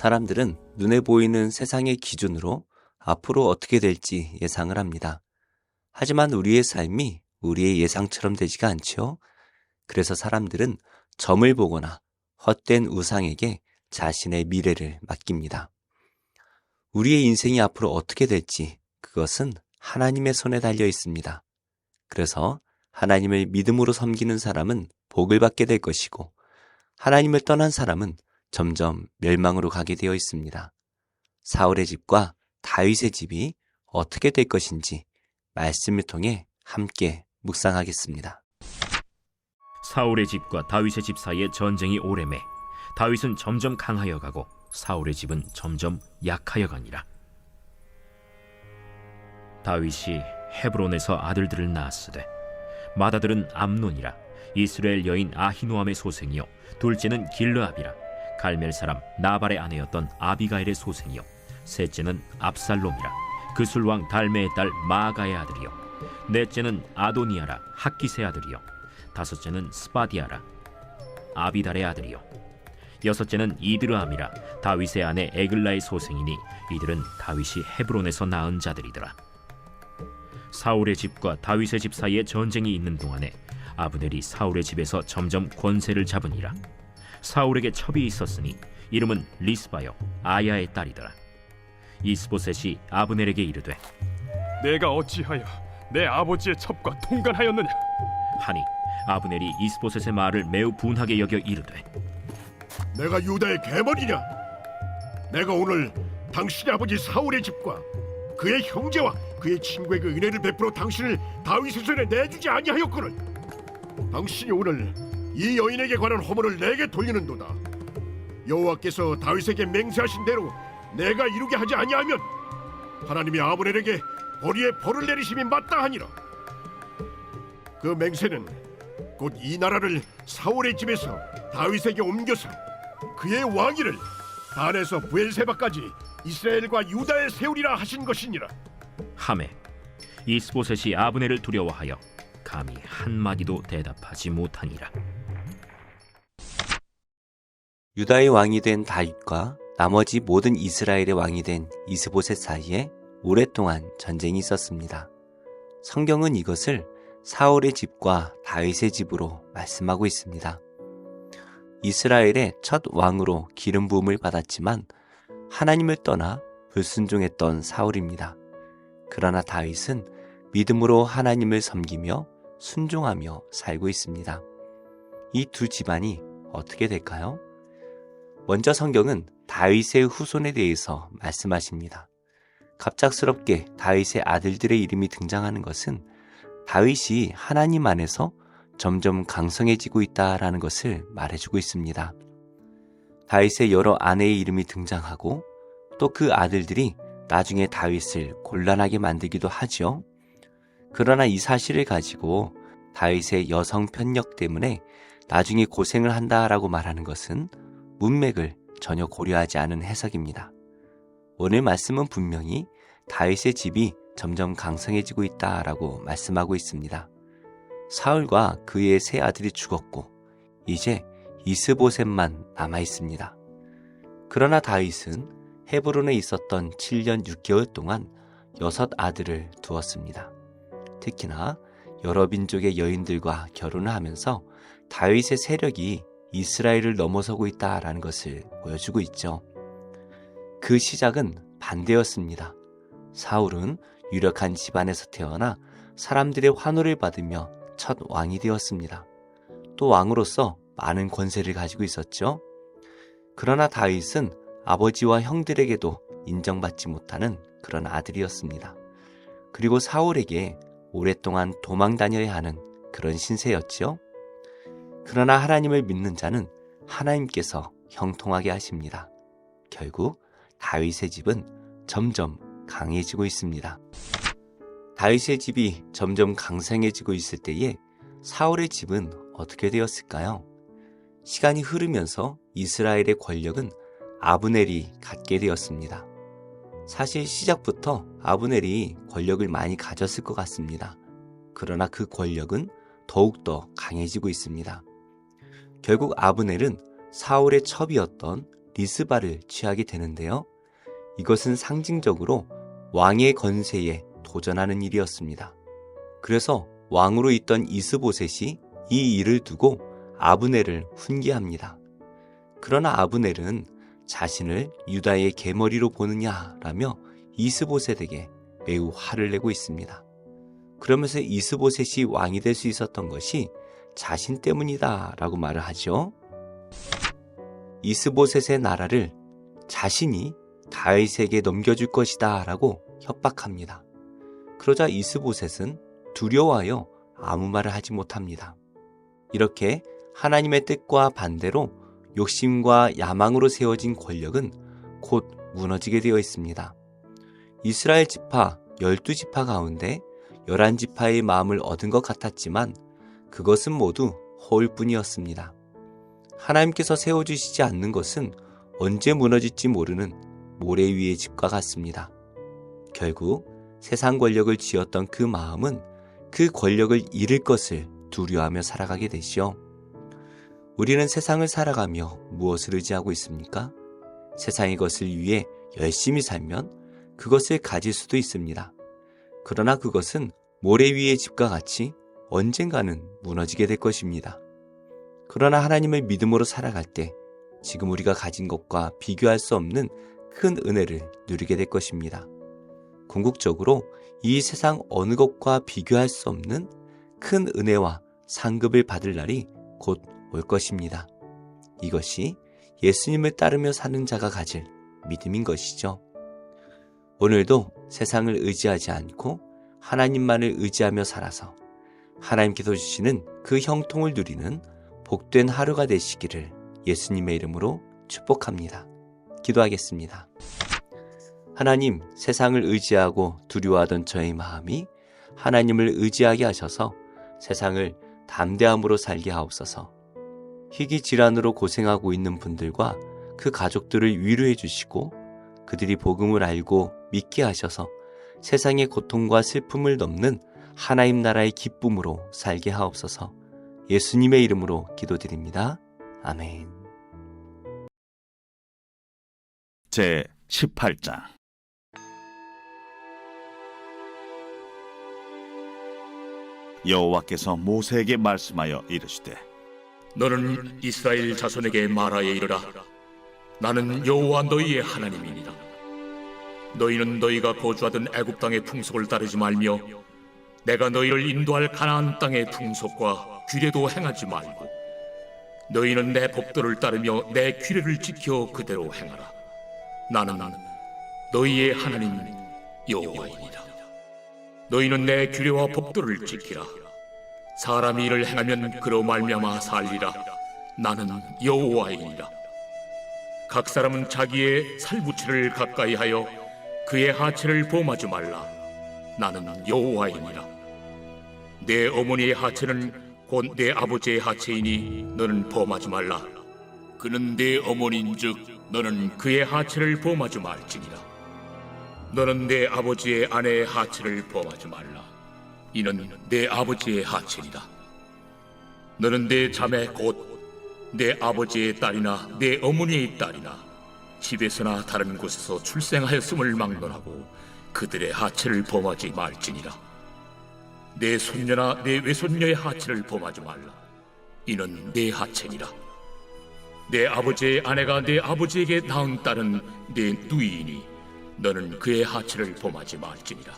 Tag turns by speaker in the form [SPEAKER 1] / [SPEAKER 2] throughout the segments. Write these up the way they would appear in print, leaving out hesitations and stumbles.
[SPEAKER 1] 사람들은 눈에 보이는 세상의 기준으로 앞으로 어떻게 될지 예상을 합니다. 하지만 우리의 삶이 우리의 예상처럼 되지가 않죠. 그래서 사람들은 점을 보거나 헛된 우상에게 자신의 미래를 맡깁니다. 우리의 인생이 앞으로 어떻게 될지 그것은 하나님의 손에 달려 있습니다. 그래서 하나님을 믿음으로 섬기는 사람은 복을 받게 될 것이고 하나님을 떠난 사람은 점점 멸망으로 가게 되어 있습니다. 사울의 집과 다윗의 집이 어떻게 될 것인지 말씀을 통해 함께 묵상하겠습니다.
[SPEAKER 2] 사울의 집과 다윗의 집 사이에 전쟁이 오래매 다윗은 점점 강하여 가고 사울의 집은 점점 약하여 가니라. 다윗이 헤브론에서 아들들을 낳았으되 맏아들은 암논이라 이스라엘 여인 아히노암의 소생이요 둘째는 길르압이라 갈멜 사람 나발의 아내였던 아비가일의 소생이요 셋째는 압살롬이라 그술왕 달메의 딸 마아가의 아들이요 넷째는 아도니아라 학기스의 아들이요 다섯째는 스바디아라 아비달의 아들이요 여섯째는 이드르암이라 다윗의 아내 에글라의 소생이니 이들은 다윗이 헤브론에서 낳은 자들이더라. 사울의 집과 다윗의 집 사이에 전쟁이 있는 동안에 아브넬이 사울의 집에서 점점 권세를 잡으니라. 사울에게 첩이 있었으니 이름은 리스바요 아야의 딸이더라. 이스보셋이 아브넬에게 이르되
[SPEAKER 3] 내가 어찌하여 내 아버지의 첩과 통간하였느냐
[SPEAKER 2] 하니 아브넬이 이스보셋의 말을 매우 분하게 여겨 이르되
[SPEAKER 4] 내가 유다의 괴물이냐? 내가 오늘 당신의 아버지 사울의 집과 그의 형제와 그의 친구에게 은혜를 베풀어 당신을 다윗의 손에 내주지 아니하였거늘. 당신이 오늘 이 여인에게 관한 허물을 내게 돌리는도다. 여호와께서 다윗에게 맹세하신 대로 내가 이루게 하지 아니하면 하나님이 아브넬에게 벌이에 벌을 내리심이 마땅하니라. 그 맹세는 곧 이 나라를 사울의 집에서 다윗에게 옮겨서 그의 왕위를 단에서 부엘세바까지 이스라엘과 유다에 세우리라 하신 것이니라.
[SPEAKER 2] 하매 이스보셋이 아브넬을 두려워하여 감히 한마디도 대답하지 못하니라.
[SPEAKER 1] 유다의 왕이 된 다윗과 나머지 모든 이스라엘의 왕이 된 이스보셋 사이에 오랫동안 전쟁이 있었습니다. 성경은 이것을 사울의 집과 다윗의 집으로 말씀하고 있습니다. 이스라엘의 첫 왕으로 기름 부음을 받았지만 하나님을 떠나 불순종했던 사울입니다. 그러나 다윗은 믿음으로 하나님을 섬기며 순종하며 살고 있습니다. 이 두 집안이 어떻게 될까요? 먼저 성경은 다윗의 후손에 대해서 말씀하십니다. 갑작스럽게 다윗의 아들들의 이름이 등장하는 것은 다윗이 하나님 안에서 점점 강성해지고 있다라는 것을 말해주고 있습니다. 다윗의 여러 아내의 이름이 등장하고 또 그 아들들이 나중에 다윗을 곤란하게 만들기도 하죠. 그러나 이 사실을 가지고 다윗의 여성 편력 때문에 나중에 고생을 한다라고 말하는 것은 문맥을 전혀 고려하지 않은 해석입니다. 오늘 말씀은 분명히 다윗의 집이 점점 강성해지고 있다라고 말씀하고 있습니다. 사울과 그의 세 아들이 죽었고 이제 이스보셋만 남아 있습니다. 그러나 다윗은 헤브론에 있었던 7년 6개월 동안 6 아들을 두었습니다. 특히나 여러 민족의 여인들과 결혼을 하면서 다윗의 세력이 이스라엘을 넘어서고 있다라는 것을 보여주고 있죠. 그 시작은 반대였습니다. 사울은 유력한 집안에서 태어나 사람들의 환호를 받으며 첫 왕이 되었습니다. 또 왕으로서 많은 권세를 가지고 있었죠. 그러나 다윗은 아버지와 형들에게도 인정받지 못하는 그런 아들이었습니다. 그리고 사울에게 오랫동안 도망 다녀야 하는 그런 신세였죠. 그러나 하나님을 믿는 자는 하나님께서 형통하게 하십니다. 결국 다윗의 집은 점점 강해지고 있습니다. 다윗의 집이 점점 강성해지고 있을 때에 사울의 집은 어떻게 되었을까요? 시간이 흐르면서 이스라엘의 권력은 아브넬이 갖게 되었습니다. 사실 시작부터 아브넬이 권력을 많이 가졌을 것 같습니다. 그러나 그 권력은 더욱더 강해지고 있습니다. 결국 아브넬은 사울의 첩이었던 리스바를 취하게 되는데요. 이것은 상징적으로 왕의 건세에 도전하는 일이었습니다. 그래서 왕으로 있던 이스보셋이 이 일을 두고 아브넬을 훈계합니다. 그러나 아브넬은 자신을 유다의 개머리로 보느냐라며 이스보셋에게 매우 화를 내고 있습니다. 그러면서 이스보셋이 왕이 될 수 있었던 것이 자신 때문이다 라고 말을 하죠. 이스보셋의 나라를 자신이 다윗에게 넘겨줄 것이다 라고 협박합니다. 그러자 이스보셋은 두려워하여 아무 말을 하지 못합니다. 이렇게 하나님의 뜻과 반대로 욕심과 야망으로 세워진 권력은 곧 무너지게 되어 있습니다. 이스라엘 지파 12지파 가운데 11지파의 마음을 얻은 것 같았지만 그것은 모두 허울뿐이었습니다. 하나님께서 세워주시지 않는 것은 언제 무너질지 모르는 모래 위의 집과 같습니다. 결국 세상 권력을 쥐었던 그 마음은 그 권력을 잃을 것을 두려워하며 살아가게 되시오. 우리는 세상을 살아가며 무엇을 의지하고 있습니까? 세상의 것을 위해 열심히 살면 그것을 가질 수도 있습니다. 그러나 그것은 모래 위의 집과 같이 언젠가는 무너지게 될 것입니다. 그러나 하나님을 믿음으로 살아갈 때 지금 우리가 가진 것과 비교할 수 없는 큰 은혜를 누리게 될 것입니다. 궁극적으로 이 세상 어느 것과 비교할 수 없는 큰 은혜와 상급을 받을 날이 곧 올 것입니다. 이것이 예수님을 따르며 사는 자가 가질 믿음인 것이죠. 오늘도 세상을 의지하지 않고 하나님만을 의지하며 살아서 하나님께서 주시는 그 형통을 누리는 복된 하루가 되시기를 예수님의 이름으로 축복합니다. 기도하겠습니다. 하나님, 세상을 의지하고 두려워하던 저의 마음이 하나님을 의지하게 하셔서 세상을 담대함으로 살게 하옵소서. 희귀 질환으로 고생하고 있는 분들과 그 가족들을 위로해 주시고 그들이 복음을 알고 믿게 하셔서 세상의 고통과 슬픔을 넘는 하나님 나라의 기쁨으로 살게 하옵소서. 예수님의 이름으로 기도드립니다. 아멘.
[SPEAKER 5] 제 18장 여호와께서 모세에게 말씀하여 이르시되
[SPEAKER 6] 너는 이스라엘 자손에게 말하여 이르라. 나는 여호와 너희의 하나님이니라. 너희는 너희가 거주하던 애굽 땅의 풍속을 따르지 말며 내가 너희를 인도할 가나안 땅의 풍속과 규례도 행하지 말고 너희는 내 법도를 따르며 내 규례를 지켜 그대로 행하라. 나는 너희의 하나님 여호와이니라. 너희는 내 규례와 법도를 지키라. 사람이 이를 행하면 그로 말미암아 살리라. 나는 여호와이니라. 각 사람은 자기의 살부치를 가까이 하여 그의 하체를 범하지 말라. 나는 여호와이니라. 내 어머니의 하체는 곧 내 아버지의 하체이니 너는 범하지 말라. 그는 내 어머니인즉 너는 그의 하체를 범하지 말지니라. 너는 내 아버지의 아내의 하체를 범하지 말라. 이는 내 아버지의 하체니라. 너는 내 자매 곧 내 아버지의 딸이나 내 어머니의 딸이나 집에서나 다른 곳에서 출생하였음을 막론하고 그들의 하체를 범하지 말지니라. 내 손녀나 내 외손녀의 하체를 범하지 말라. 이는 내 하체니라. 내 아버지의 아내가 내 아버지에게 낳은 딸은 내 누이이니 너는 그의 하체를 범하지 말지니라.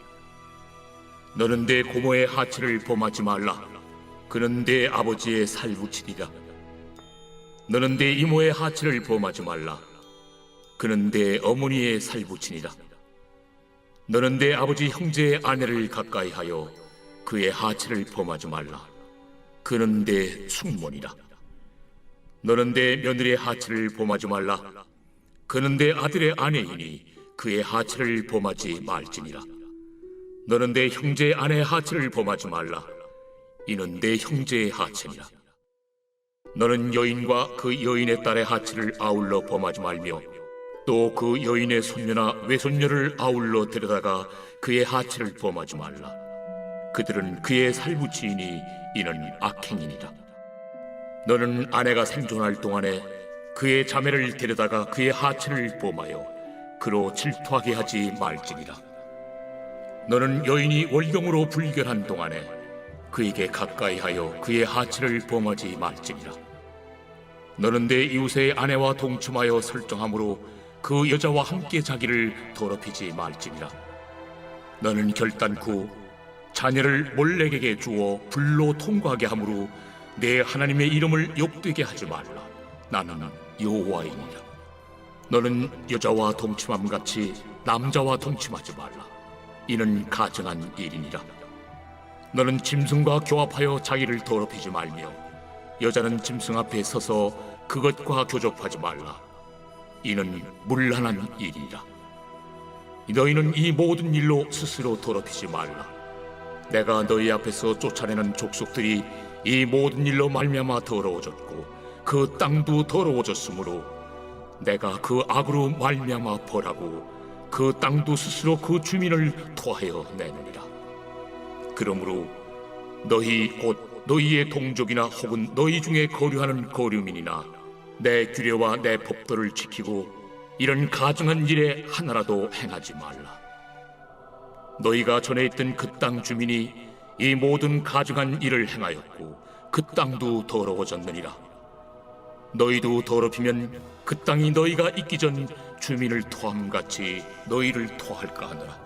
[SPEAKER 6] 너는 내 고모의 하체를 범하지 말라. 그는 내 아버지의 살부치니라. 너는 내 이모의 하체를 범하지 말라. 그는 내 어머니의 살부치니라. 너는 내 아버지 형제의 아내를 가까이 하여 그의 하체를 범하지 말라. 그는 내 숙모니라. 너는 내 며느리의 하체를 범하지 말라. 그는 내 아들의 아내이니 그의 하체를 범하지 말지니라. 너는 내 형제의 아내의 하체를 범하지 말라. 이는 내 형제의 하체니라. 너는 여인과 그 여인의 딸의 하체를 아울러 범하지 말며 또 그 여인의 손녀나 외손녀를 아울러 데려다가 그의 하체를 범하지 말라. 그들은 그의 살부치이니 이는 악행이니라. 너는 아내가 생존할 동안에 그의 자매를 데려다가 그의 하체를 범하여 그로 질투하게 하지 말지니라. 너는 여인이 월경으로 불결한 동안에 그에게 가까이하여 그의 하체를 범하지 말지니라. 너는 내 이웃의 아내와 동침하여 설정함으로 그 여자와 함께 자기를 더럽히지 말지니라. 너는 결단코 자녀를 몰렉에게 주어 불로 통과하게 함으로 내 하나님의 이름을 욕되게 하지 말라. 나는 여호와이니라. 너는 여자와 동침함 같이 남자와 동침하지 말라. 이는 가증한 일이니라. 너는 짐승과 교합하여 자기를 더럽히지 말며 여자는 짐승 앞에 서서 그것과 교접하지 말라. 이는 문란한 일이니라. 너희는 이 모든 일로 스스로 더럽히지 말라. 내가 너희 앞에서 쫓아내는 족속들이 이 모든 일로 말미암아 더러워졌고 그 땅도 더러워졌으므로 내가 그 악으로 말미암아 벌하고 그 땅도 스스로 그 주민을 토하여 내느니라. 그러므로 너희 곧 너희의 동족이나 혹은 너희 중에 거류하는 거류민이나 내 규례와 내 법도를 지키고 이런 가증한 일에 하나라도 행하지 말라. 너희가 전에 있던 그 땅 주민이 이 모든 가증한 일을 행하였고 그 땅도 더러워졌느니라. 너희도 더럽히면 그 땅이 너희가 있기 전 주민을 토함같이 너희를 토할까 하노라.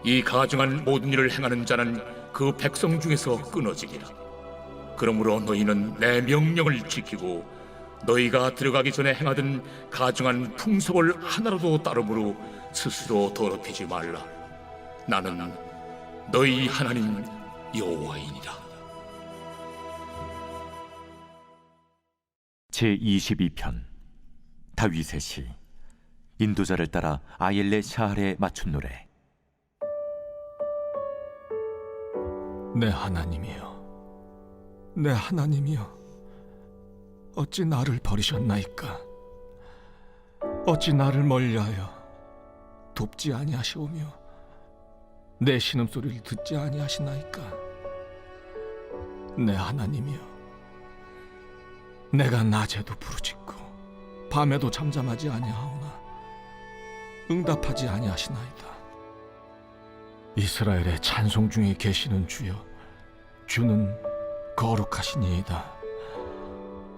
[SPEAKER 6] 이 가증한 모든 일을 행하는 자는 그 백성 중에서 끊어지리라. 그러므로 너희는 내 명령을 지키고 너희가 들어가기 전에 행하던 가증한 풍속을 하나라도 따름으로 스스로 더럽히지 말라. 나는 너희 하나님 여호와이니라.
[SPEAKER 7] 제22편 다윗의 시. 인도자를 따라 아옐레 샤할에 맞춘 노래.
[SPEAKER 8] 내 하나님이여, 내 하나님이여, 어찌 나를 버리셨나이까? 어찌 나를 멀리하여 돕지 아니하시오며 내 신음소리를 듣지 아니하시나이까? 내 하나님이여, 내가 낮에도 부르짖고 밤에도 잠잠하지 아니하오나 응답하지 아니하시나이다. 이스라엘의 찬송 중에 계시는 주여, 주는 거룩하시니이다.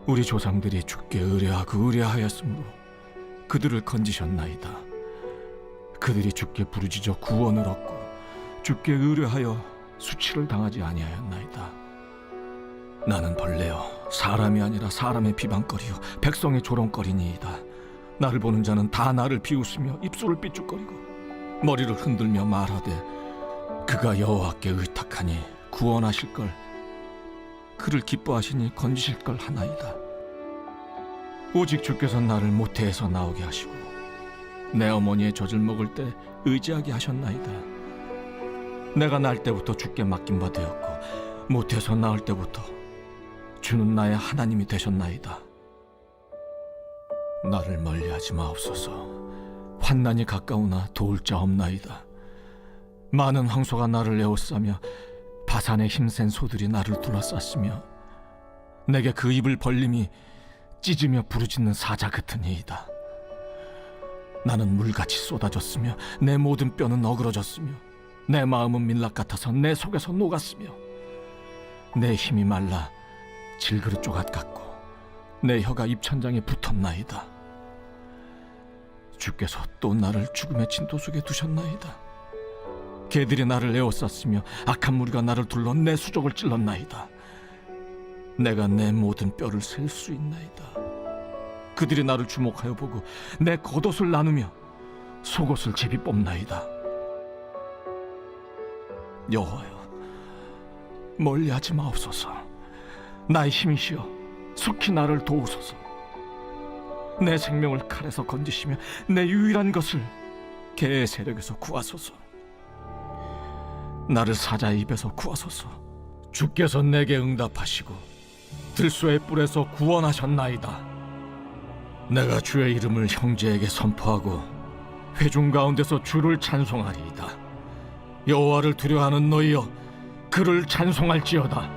[SPEAKER 8] 우리 조상들이 주께 의뢰하고 의뢰하였으므로 그들을 건지셨나이다. 그들이 주께 부르짖어 구원을 얻고 주께 의뢰하여 수치를 당하지 아니하였나이다. 나는 벌레요 사람이 아니라 사람의 비방거리요 백성의 조롱거리니이다. 나를 보는 자는 다 나를 비웃으며 입술을 삐죽거리고 머리를 흔들며 말하되 그가 여호와께 의탁하니 구원하실걸, 그를 기뻐하시니 건지실걸 하나이다. 오직 주께서 나를 모태에서 나오게 하시고 내 어머니의 젖을 먹을 때 의지하게 하셨나이다. 내가 날 때부터 주께 맡긴 바 되었고 모태에서 나올 때부터 주는 나의 하나님이 되셨나이다. 나를 멀리하지 마옵소서. 환난이 가까우나 도울 자 없나이다. 많은 황소가 나를 에워싸며 바산의 힘센 소들이 나를 둘러쌌으며 내게 그 입을 벌림이 찢으며 부르짖는 사자 같으니이다. 나는 물같이 쏟아졌으며 내 모든 뼈는 어그러졌으며 내 마음은 밀랍 같아서 내 속에서 녹았으며 내 힘이 말라 질그릇 조각 같고 내 혀가 입천장에 붙었나이다. 주께서 또 나를 죽음의 진토 속에 두셨나이다. 개들이 나를 에워쌌으며 악한 무리가 나를 둘러 내 수족을 찔렀나이다. 내가 내 모든 뼈를 셀 수 있나이다. 그들이 나를 주목하여 보고 내 겉옷을 나누며 속옷을 제비 뽑나이다. 여호와여, 멀리하지 마옵소서. 나의 힘이시여 속히 나를 도우소서. 내 생명을 칼에서 건지시며 내 유일한 것을 개의 세력에서 구하소서. 나를 사자의 입에서 구하소서. 주께서 내게 응답하시고 들소의 뿔에서 구원하셨나이다. 내가 주의 이름을 형제에게 선포하고 회중 가운데서 주를 찬송하리이다. 여호와를 두려워하는 너희여, 그를 찬송할지어다.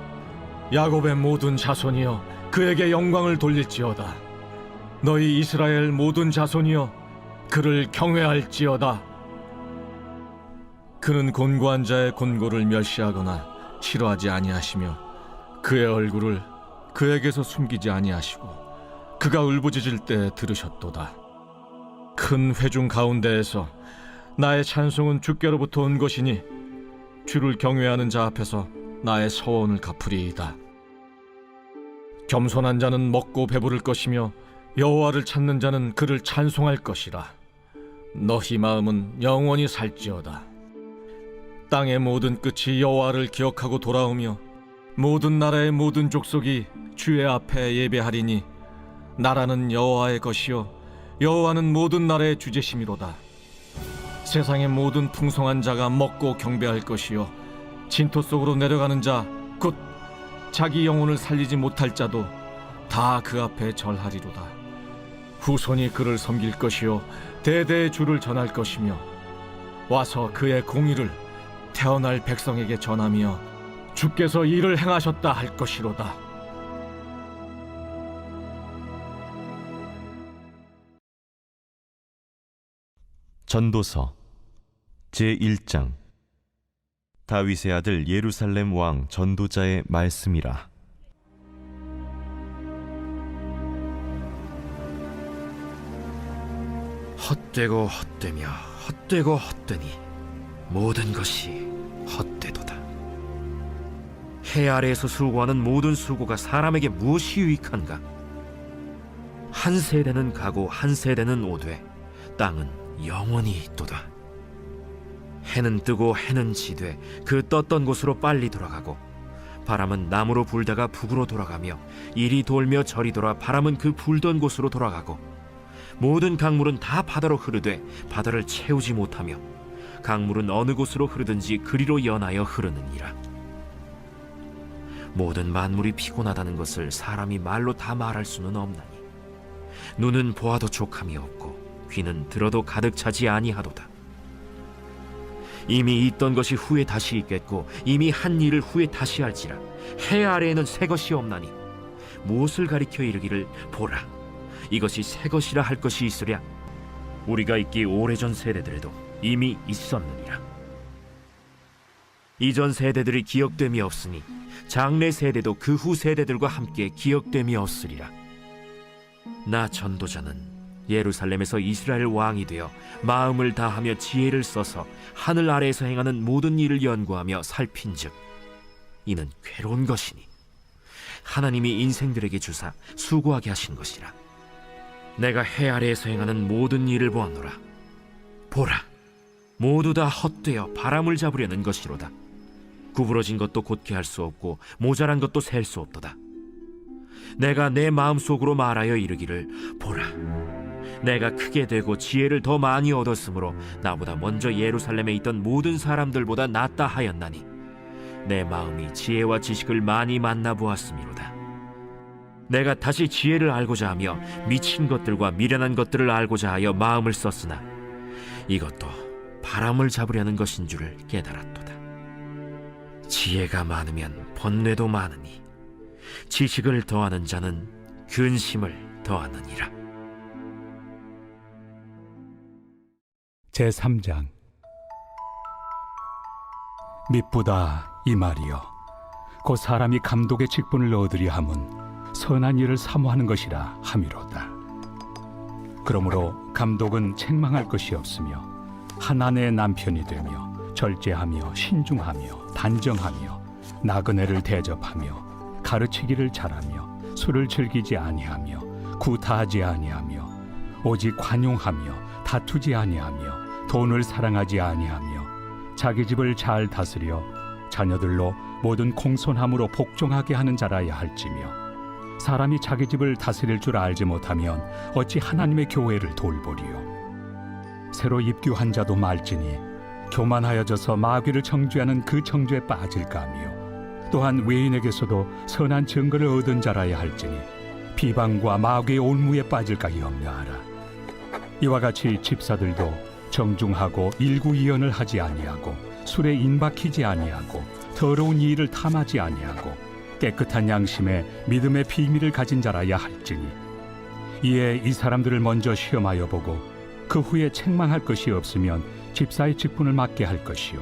[SPEAKER 8] 야곱의 모든 자손이여, 그에게 영광을 돌릴지어다. 너희 이스라엘 모든 자손이여 그를 경외할지어다. 그는 곤고한 자의 곤고를 멸시하거나 싫어하지 아니하시며 그의 얼굴을 그에게서 숨기지 아니하시고 그가 울부짖을 때 들으셨도다. 큰 회중 가운데에서 나의 찬송은 주께로부터 온 것이니 주를 경외하는 자 앞에서 나의 서원을 갚으리이다. 겸손한 자는 먹고 배부를 것이며 여호와를 찾는 자는 그를 찬송할 것이라. 너희 마음은 영원히 살지어다. 땅의 모든 끝이 여호와를 기억하고 돌아오며 모든 나라의 모든 족속이 주의 앞에 예배하리니 나라는 여호와의 것이요 여호와는 모든 나라의 주제심이로다. 세상의 모든 풍성한 자가 먹고 경배할 것이요 진토 속으로 내려가는 자 곧 자기 영혼을 살리지 못할 자도 다 그 앞에 절하리로다. 후손이 그를 섬길 것이요 대대의 주를 전할 것이며 와서 그의 공의를 태어날 백성에게 전하며 주께서 이를 행하셨다 할 것이로다.
[SPEAKER 9] 전도서 제1장. 다윗의 아들 예루살렘 왕 전도자의 말씀이라.
[SPEAKER 2] 헛되고 헛되며 헛되고 헛되니 모든 것이 헛되도다. 해 아래에서 수고하는 모든 수고가 사람에게 무엇이 유익한가? 한 세대는 가고 한 세대는 오되 땅은 영원히 있도다. 해는 뜨고 해는 지되 그 떴던 곳으로 빨리 돌아가고 바람은 남으로 불다가 북으로 돌아가며 이리 돌며 저리 돌아 바람은 그 불던 곳으로 돌아가고 모든 강물은 다 바다로 흐르되 바다를 채우지 못하며 강물은 어느 곳으로 흐르든지 그리로 연하여 흐르느니라. 모든 만물이 피곤하다는 것을 사람이 말로 다 말할 수는 없나니 눈은 보아도 족함이 없고 귀는 들어도 가득 차지 아니하도다. 이미 있던 것이 후에 다시 있겠고 이미 한 일을 후에 다시 할지라. 해 아래에는 새 것이 없나니 무엇을 가리켜 이르기를 보라 이것이 새 것이라 할 것이 있으랴. 우리가 있기 오래전 세대들에도 이미 있었느니라. 이전 세대들이 기억됨이 없으니 장래 세대도 그 후 세대들과 함께 기억됨이 없으리라. 나 전도자는 예루살렘에서 이스라엘 왕이 되어 마음을 다하며 지혜를 써서 하늘 아래에서 행하는 모든 일을 연구하며 살핀즉 이는 괴로운 것이니 하나님이 인생들에게 주사 수고하게 하신 것이라. 내가 해 아래에서 행하는 모든 일을 보았노라. 보라, 모두 다 헛되어 바람을 잡으려는 것이로다. 구부러진 것도 곧게 할 수 없고 모자란 것도 셀 수 없도다. 내가 내 마음속으로 말하여 이르기를 보라, 내가 크게 되고 지혜를 더 많이 얻었으므로 나보다 먼저 예루살렘에 있던 모든 사람들보다 낫다 하였나니 내 마음이 지혜와 지식을 많이 만나보았음이로다. 내가 다시 지혜를 알고자 하며 미친 것들과 미련한 것들을 알고자 하여 마음을 썼으나 이것도 바람을 잡으려는 것인 줄을 깨달았도다. 지혜가 많으면 번뇌도 많으니 지식을 더하는 자는 근심을 더하느니라.
[SPEAKER 10] 제3장. 미쁘다 이 말이여, 곧 사람이 감독의 직분을 얻으려 함은 선한 일을 사모하는 것이라 함이로다. 그러므로 감독은 책망할 것이 없으며 한 아내의 남편이 되며 절제하며 신중하며 단정하며 나그네를 대접하며 가르치기를 잘하며 술을 즐기지 아니하며 구타하지 아니하며 오직 관용하며 다투지 아니하며 돈을 사랑하지 아니하며 자기 집을 잘 다스려 자녀들로 모든 공손함으로 복종하게 하는 자라야 할지며 사람이 자기 집을 다스릴 줄 알지 못하면 어찌 하나님의 교회를 돌보리요. 새로 입교한 자도 말지니 교만하여져서 마귀를 청죄하는 그 청죄에 빠질까 하며 또한 외인에게서도 선한 증거를 얻은 자라야 할지니 비방과 마귀의 올무에 빠질까 염려하라. 이와 같이 집사들도 정중하고 일구이연을 하지 아니하고 술에 인박히지 아니하고 더러운 일을 탐하지 아니하고 깨끗한 양심에 믿음의 비밀을 가진 자라야 할지니 이에 이 사람들을 먼저 시험하여 보고 그 후에 책망할 것이 없으면 집사의 직분을 맡게 할 것이요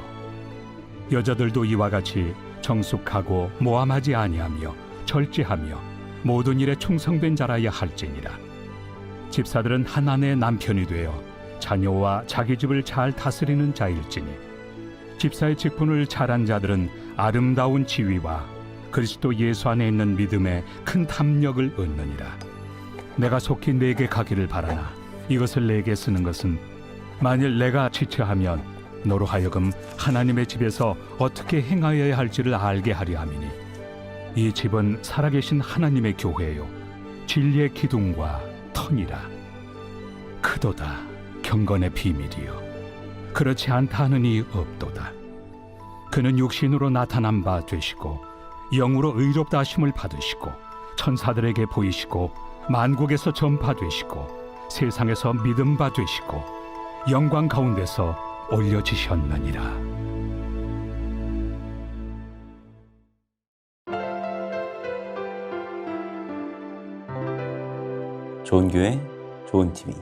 [SPEAKER 10] 여자들도 이와 같이 정숙하고 모함하지 아니하며 절제하며 모든 일에 충성된 자라야 할지니라. 집사들은 한 아내의 남편이 되어 자녀와 자기 집을 잘 다스리는 자일지니 집사의 직분을 잘한 자들은 아름다운 지위와 그리스도 예수 안에 있는 믿음에 큰 탐욕을 얻느니라. 내가 속히 내게 가기를 바라나 이것을 내게 쓰는 것은 만일 내가 지체하면 너로 하여금 하나님의 집에서 어떻게 행하여야 할지를 알게 하려 함이니 이 집은 살아계신 하나님의 교회요 진리의 기둥과 터니라. 크도다 경건의 비밀이요 그렇지 않다 하는 이 없도다. 그는 육신으로 나타난 바 되시고 영으로 의롭다 하심을 받으시고 천사들에게 보이시고 만국에서 전파되시고 세상에서 믿음 바 되시고 영광 가운데서 올려지셨느니라.
[SPEAKER 1] 좋은 교회, 좋은 TV